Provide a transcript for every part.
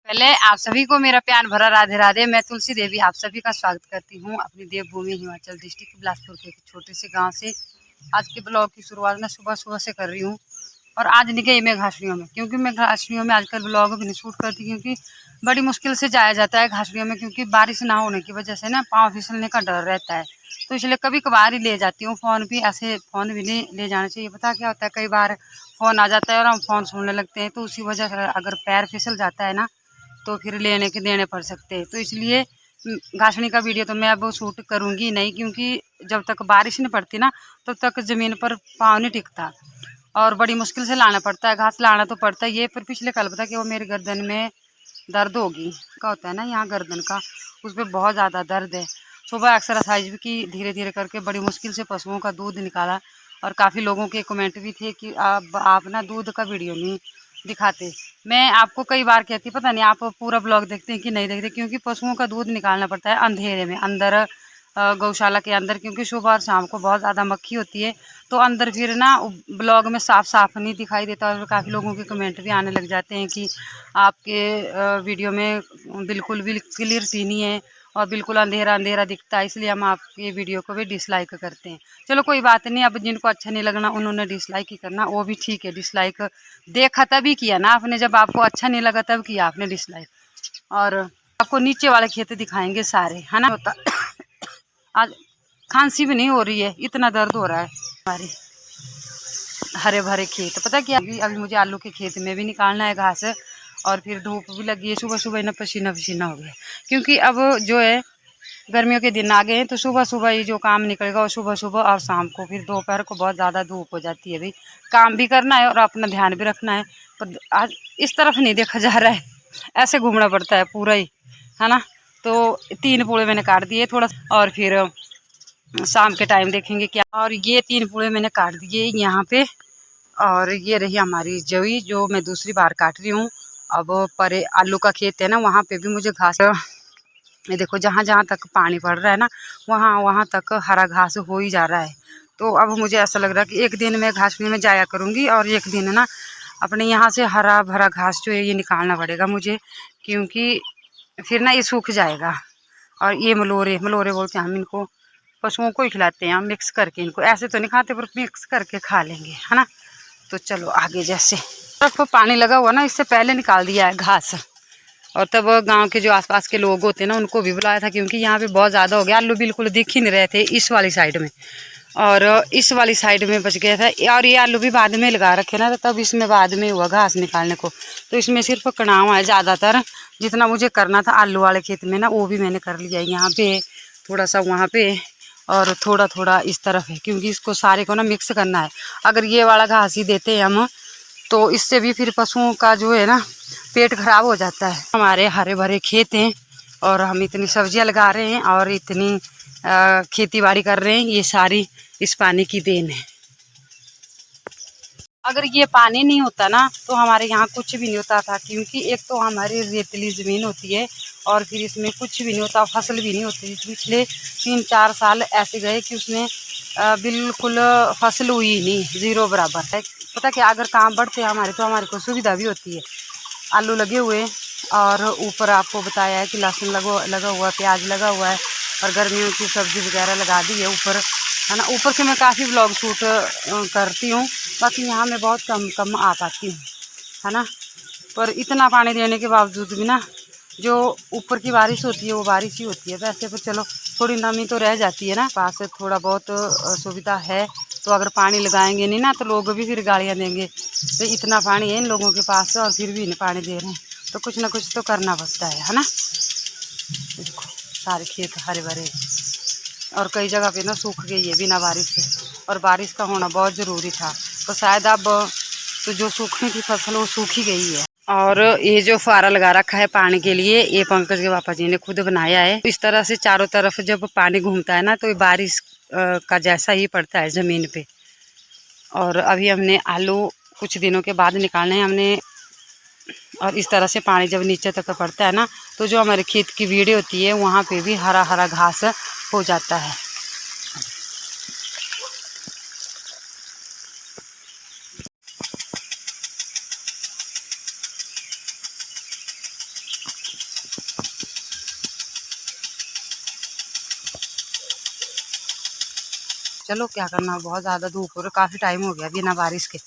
पहले आप सभी को मेरा प्यार भरा राधे राधे। मैं तुलसी देवी आप सभी का स्वागत करती हूँ अपनी देवभूमि हिमाचल डिस्ट्रिक्ट बिलासपुर के छोटे से गांव से। आज के ब्लॉग की शुरुआत मैं सुबह सुबह से कर रही हूँ और आज निकली मैं घासड़ियों में, क्योंकि मैं घासड़ियों में आजकल ब्लॉग भी नहीं शूट करती, क्योंकि बड़ी मुश्किल से जाया जाता है घासड़ियों में, क्योंकि बारिश ना होने की वजह से ना पाँव फिसलने का डर रहता है। तो इसलिए कभी कभार ही ले जाती हूँ फ़ोन भी। ऐसे फ़ोन भी नहीं ले जाना चाहिए, पता क्या होता है, कई बार फ़ोन आ जाता है और हम फ़ोन सुनने लगते हैं, तो उसी वजह से अगर पैर फिसल जाता है ना तो फिर लेने के देने पड़ सकते हैं। तो इसलिए घासनी का वीडियो तो मैं अब शूट करूँगी नहीं, क्योंकि जब तक बारिश नहीं पड़ती ना तब तक ज़मीन पर पाँव नहीं टिकता और बड़ी मुश्किल से लाना पड़ता है। घास लाना तो पड़ता ही है, पर पिछले कल पता कि वो मेरे गर्दन में दर्द होगी का होता है ना, यहाँ गर्दन का, उस पर बहुत ज़्यादा दर्द है। सुबह एक्सरसाइज भी की धीरे धीरे करके, बड़ी मुश्किल से पशुओं का दूध निकाला। और काफ़ी लोगों के कमेंट भी थे कि आप ना दूध का वीडियो नहीं दिखाते। मैं आपको कई बार कहती, पता नहीं आप पूरा ब्लॉग देखते हैं कि नहीं देखते, क्योंकि पशुओं का दूध निकालना पड़ता है अंधेरे में अंदर गौशाला के अंदर, क्योंकि सुबह और शाम को बहुत ज़्यादा मक्खी होती है। तो अंदर फिर ना ब्लॉग में साफ साफ नहीं दिखाई देता। और काफ़ी लोगों के कमेंट भी आने लग जाते हैं कि आपके वीडियो में बिल्कुल भी क्लियरिटी नहीं है और बिल्कुल अंधेरा अंधेरा दिखता है, इसलिए हम आपके वीडियो को भी डिसलाइक करते हैं। चलो कोई बात नहीं, अब जिनको अच्छा नहीं लगना उन्होंने डिसलाइक ही करना, वो भी ठीक है। डिसलाइक देखा तभी किया ना आपने, जब आपको अच्छा नहीं लगा तब किया आपने डिसलाइक। और आपको नीचे वाले खेत दिखाएंगे सारे, है ना। होता आज खांसी भी नहीं हो रही है, इतना दर्द हो रहा है। हमारे हरे भरे खेत, पता क्या, अभी मुझे आलू के खेत में भी निकालना है घास, और फिर धूप भी लगी है। सुबह सुबह ना पसीना पसीना हो गया, क्योंकि अब जो है गर्मियों के दिन आ गए हैं, तो सुबह सुबह ही जो काम निकलेगा वो सुबह सुबह और शाम को। फिर दोपहर को बहुत ज़्यादा धूप हो जाती है, भाई काम भी करना है और अपना ध्यान भी रखना है। पर आज इस तरफ नहीं देखा जा रहा है, ऐसे घूमना पड़ता है पूरा ही, है ना। तो 3 पूड़े मैंने काट दिए थोड़ा, और फिर शाम के टाइम देखेंगे क्या। और ये 3 पूड़े मैंने काट दिए यहाँ पे, और ये रही हमारी जवी जो मैं दूसरी बार काट रही हूँ। अब परे आलू का खेत है ना, वहाँ पे भी मुझे घास, ये देखो जहाँ जहाँ तक पानी पड़ रहा है ना वहाँ वहाँ तक हरा घास हो ही जा रहा है। तो अब मुझे ऐसा लग रहा है कि एक दिन मैं घासनी में जाया करूँगी और एक दिन ना अपने यहाँ से हरा भरा घास जो है ये निकालना पड़ेगा मुझे, क्योंकि फिर ना ये सूख जाएगा। और ये मलोरे मलोरे बोलते हैं हम इनको, पशुओं को ही खिलाते हैं हम मिक्स करके। इनको ऐसे तो नहीं खाते पर मिक्स करके खा लेंगे, है ना। तो चलो आगे, जैसे तरफ पानी लगा हुआ ना इससे पहले निकाल दिया है घास। और तब गांव के जो आसपास के लोग होते हैं ना उनको भी बुलाया था, क्योंकि यहाँ पे बहुत ज़्यादा हो गया, आलू बिल्कुल दिख ही नहीं रहे थे इस वाली साइड में, और इस वाली साइड में बच गया था। और ये आलू भी बाद में लगा रखे ना, तो तब इसमें बाद में हुआ घास निकालने को। तो इसमें सिर्फ कनाव है ज़्यादातर, जितना मुझे करना था आलू वाले खेत में ना वो भी मैंने कर लिया। यहाँ पे थोड़ा सा, वहाँ पे, और थोड़ा थोड़ा इस तरफ है, क्योंकि इसको सारे को ना मिक्स करना है। अगर ये वाला घास ही देते हैं हम तो इससे भी फिर पशुओं का जो है ना पेट खराब हो जाता है। हमारे हरे भरे खेत हैं और हम इतनी सब्जियां लगा रहे हैं और इतनी खेती बाड़ी कर रहे हैं, ये सारी इस पानी की देन है। अगर ये पानी नहीं होता ना तो हमारे यहाँ कुछ भी नहीं होता था, क्योंकि एक तो हमारी रेतीली ज़मीन होती है और फिर इसमें कुछ भी नहीं होता, फसल भी नहीं होती। पिछले 3-4 साल ऐसे गए कि उसमें बिल्कुल फसल हुई नहीं, ज़ीरो बराबर है। पता क्या, अगर काम बढ़ते हमारे तो हमारे को सुविधा भी होती है। आलू लगे हुए और ऊपर आपको बताया है कि लहसुन लगा हुआ, प्याज लगा हुआ है, और गर्मियों की सब्ज़ी वगैरह लगा दी है ऊपर, है ना। ऊपर से मैं काफ़ी ब्लॉग शूट करती हूँ, बाकी यहाँ मैं बहुत कम आ पाती हूँ, है ना। पर इतना पानी देने के बावजूद भी ना जो ऊपर की बारिश होती है वो बारिश ही होती है। वैसे तो चलो थोड़ी नमी तो रह जाती है ना, पास से थोड़ा बहुत सुविधा है। तो अगर पानी लगाएंगे नहीं ना तो लोग भी फिर गालियाँ देंगे, तो इतना पानी है इन लोगों के पास और फिर भी नहीं पानी दे रहे हैं, तो कुछ ना कुछ तो करना पड़ता है ना। देखो सारे खेत हरे भरे, और कई जगह पे ना सूख गई है बिना बारिश से, और बारिश का होना बहुत ज़रूरी था। तो शायद अब तो जो सूखने की फसल वो सूख ही गई है। और ये जो फुहारा लगा रखा है पानी के लिए, ये पंकज के पापा जी ने खुद बनाया है। इस तरह से चारों तरफ जब पानी घूमता है ना तो ये बारिश का जैसा ही पड़ता है ज़मीन पे। और अभी हमने आलू कुछ दिनों के बाद निकालने हैं हमने, और इस तरह से पानी जब नीचे तक पड़ता है ना तो जो हमारे खेत की वीड़े होती है वहाँ पे भी हरा हरा घास हो जाता है। चलो क्या करना, बहुत ज़्यादा धूप हो रही, काफ़ी टाइम हो गया बिना बारिश के।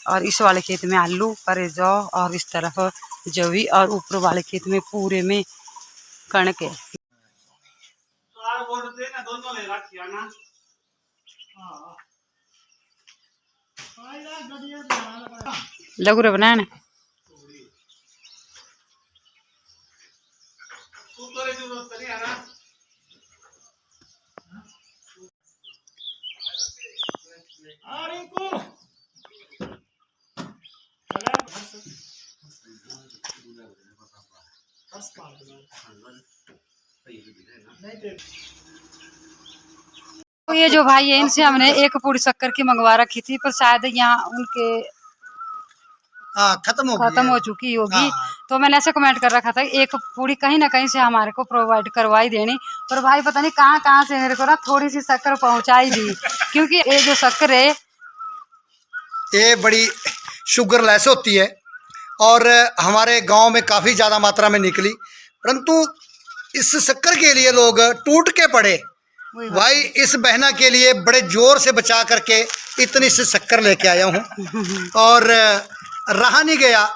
और इस वाले खेत में आलू पर जौ, और इस तरफ जवी, और ऊपर वाले खेत में पूरे में कणक है। लगुरे बनाने तो ये जो भाई है इनसे हमने एक पूरी शक्कर की मंगवा रखी थी, पर शायद यहाँ उनके खत्म हो चुकी होगी। तो मैंने ऐसे कमेंट कर रखा था एक पूरी कहीं ना कहीं से हमारे को प्रोवाइड करवाई देनी, पर भाई पता नहीं कहाँ कहाँ से मेरे को ना थोड़ी सी शक्कर पहुंचाई दी, क्योंकि ये जो शक्कर है ये बड़ी शुगर लेस होती है और हमारे गांव में काफ़ी ज़्यादा मात्रा में निकली, परंतु इस शक्कर के लिए लोग टूट के पड़े। भाई इस बहना के लिए बड़े जोर से बचा करके इतनी सी शक्कर लेके आया हूँ और रहा नहीं गया।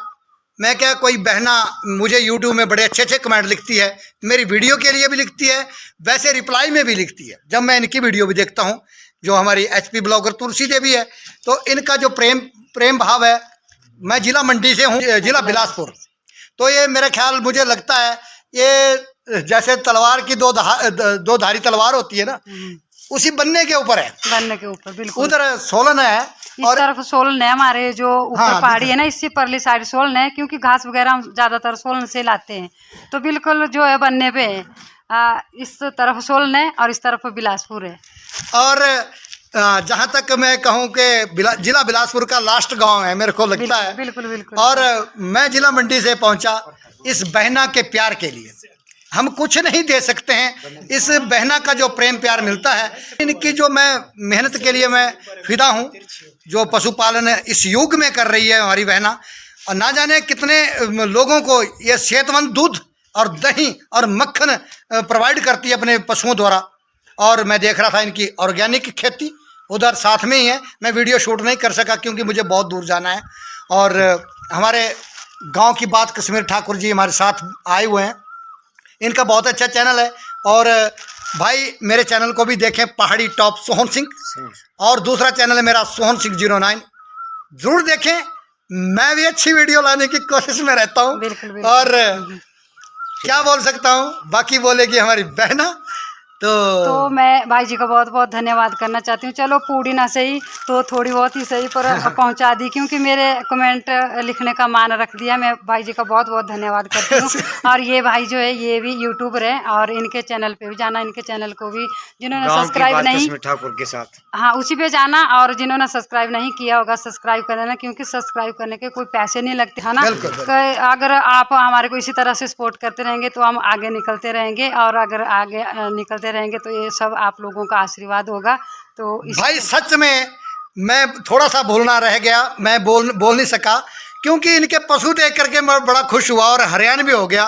मैं क्या, कोई बहना मुझे यूट्यूब में बड़े अच्छे अच्छे कमेंट लिखती है, मेरी वीडियो के लिए भी लिखती है, वैसे रिप्लाई में भी लिखती है। जब मैं इनकी वीडियो भी देखता हूँ, जो हमारी HP ब्लॉगर तुलसी देवी है, तो इनका जो प्रेम भाव है। मैं जिला मंडी से हूँ, जिला बिलासपुर। तो ये मेरे ख्याल, मुझे लगता है ये जैसे तलवार की दो धारी तलवार होती है ना, उसी बनने के ऊपर है, बनने के ऊपर बिल्कुल। उधर सोलन है, इस तरफ सोलन है हमारे जो ऊपर पहाड़ी है ना, इससे परली साइड सोलन है, क्योंकि घास वगैरह हम ज्यादातर सोलन से लाते हैं। तो बिल्कुल जो है बनने पे इस तरफ सोलन है और इस तरफ बिलासपुर है। और जहाँ तक मैं कहूँ कि जिला बिलासपुर का लास्ट गांव है मेरे को लगता है। बिल्कुल बिल्कुल। और मैं जिला मंडी से पहुँचा इस बहना के प्यार के लिए। हम कुछ नहीं दे सकते हैं, इस बहना का जो प्रेम प्यार मिलता है, इनकी जो मैं मेहनत के लिए मैं फिदा हूँ, जो पशुपालन इस युग में कर रही है हमारी बहना। और ना जाने कितने लोगों को ये सेहतमंद दूध और दही और मक्खन प्रोवाइड करती है अपने पशुओं द्वारा। और मैं देख रहा था इनकी ऑर्गेनिक खेती उधर साथ में ही है। मैं वीडियो शूट नहीं कर सका क्योंकि मुझे बहुत दूर जाना है। और हमारे गांव की बात कश्मीर ठाकुर जी हमारे साथ आए हुए हैं, इनका बहुत अच्छा चैनल है। और भाई मेरे चैनल को भी देखें, पहाड़ी टॉप सोहन सिंह, और दूसरा चैनल है मेरा सोहन सिंह 09, ज़रूर देखें। मैं भी अच्छी वीडियो लाने की कोशिश में रहता हूँ। और क्या बोल सकता हूँ, बाकी बोलेगी हमारी बहना। तो मैं भाई जी का बहुत बहुत धन्यवाद करना चाहती हूँ। चलो पूरी ना सही तो थोड़ी बहुत ही सही पर पहुँचा दी, क्योंकि मेरे कमेंट लिखने का मान रख दिया। मैं भाई जी का बहुत बहुत धन्यवाद करती हूँ। और ये भाई जो है ये भी यूट्यूबर है, और इनके चैनल पे भी जाना, इनके चैनल को भी जिन्होंने सब्सक्राइब नहीं, ठाकुर के साथ, हाँ उसी पे जाना। और जिन्होंने सब्सक्राइब नहीं किया होगा सब्सक्राइब कर लेना, क्योंकि सब्सक्राइब करने के कोई पैसे नहीं लगते है ना। अगर आप हमारे को इसी तरह से सपोर्ट करते रहेंगे तो हम आगे निकलते रहेंगे, और अगर आगे निकलते रहेंगे तो ये सब आप लोगों का आशीर्वाद होगा। तो भाई सच में मैं थोड़ा सा बोलना रह गया, मैं बोल नहीं सका, क्योंकि इनके पशु देख करके मैं बड़ा खुश हुआ और हरियाणा भी हो गया।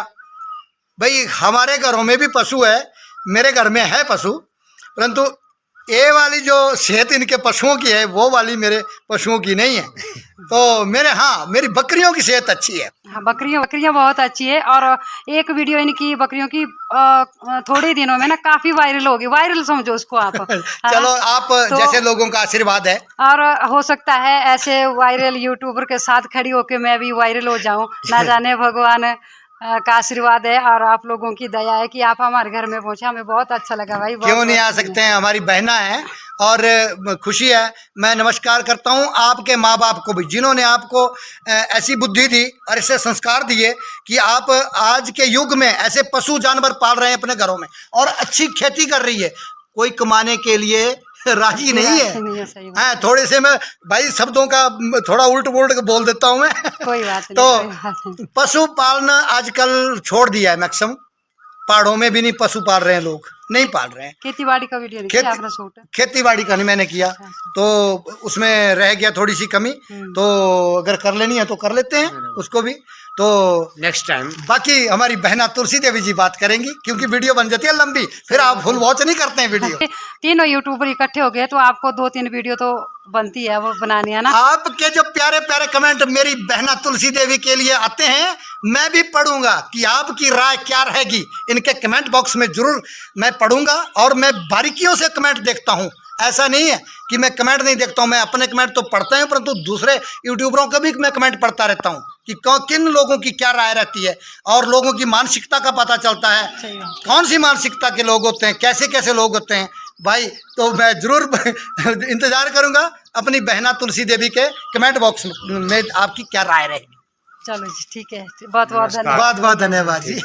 भाई हमारे घरों में भी पशु है, मेरे घर में है पशु, परंतु ये वाली जो सेहत इनके पशुओं की है वो वाली मेरे पशुओं की नहीं है। तो मेरी बकरियों की सेहत अच्छी है। हाँ बकरियां बहुत अच्छी है। और एक वीडियो इनकी बकरियों की थोड़े दिनों में ना काफी वायरल होगी, वायरल समझो उसको आप। चलो आप तो, जैसे लोगों का आशीर्वाद है, और हो सकता है ऐसे वायरल यूट्यूबर के साथ खड़ी होके मैं भी वायरल हो जाऊं, ना जाने भगवान का आशीर्वाद है और आप लोगों की दया है कि आप हमारे घर में पहुंचे। हमें बहुत अच्छा लगा भाई। क्यों नहीं आ सकते हैं, हमारी बहना है और खुशी है। मैं नमस्कार करता हूं आपके माँ बाप को भी, जिन्होंने आपको ऐसी बुद्धि दी और ऐसे संस्कार दिए कि आप आज के युग में ऐसे पशु जानवर पाल रहे हैं अपने घरों में, और अच्छी खेती कर रही है। कोई कमाने के लिए राजी नहीं है। थोड़े से मैं भाई शब्दों का थोड़ा उल्ट बोल देता हूँ मैं। कोई बात नहीं, तो पशु पालना आजकल छोड़ दिया है मैक्सिमम, पहाड़ों में भी नहीं पशु पाल रहे हैं, लोग नहीं पाल रहे हैं। खेतीबाड़ी का वीडियो आपने शूट, खेतीबाड़ी का नहीं मैंने किया, तो उसमें रह गया थोड़ी सी कमी, तो अगर कर लेनी है तो कर लेते हैं उसको भी। तो नेक्स्ट टाइम बाकी हमारी बहना तुलसी देवी जी बात करेंगी, क्योंकि वीडियो बन जाती है लंबी, फिर आप फुल वॉच नहीं करते हैं वीडियो। तीनों यूट्यूबर इकट्ठे हो गए तो आपको 2-3 वीडियो तो बनती है, वो बनानी है ना। आपके जो प्यारे प्यारे कमेंट मेरी बहना तुलसी देवी के लिए आते हैं, मैं भी पढ़ूंगा कि आपकी राय क्या रहेगी। इनके कमेंट बॉक्स में जरूर मैं पढ़ूंगा और मैं बारीकियों से कमेंट देखता हूं। ऐसा नहीं है कि मैं कमेंट नहीं देखता हूं, मैं अपने कमेंट तो पढ़ता हूं, परंतु दूसरे यूट्यूबरों के भी मैं कमेंट पढ़ता रहता हूं कि किन लोगों की क्या राय रहती है, और लोगों की मानसिकता का पता चलता है, कौन सी मानसिकता के लोग होते हैं, कैसे कैसे लोग होते हैं भाई। तो मैं जरूर इंतजार करूंगा अपनी बहना तुलसी देवी के कमेंट बॉक्स में आपकी क्या राय रहेगी। चलो जी, ठीक है, बहुत बहुत धन्यवाद। बहुत बहुत धन्यवाद जी।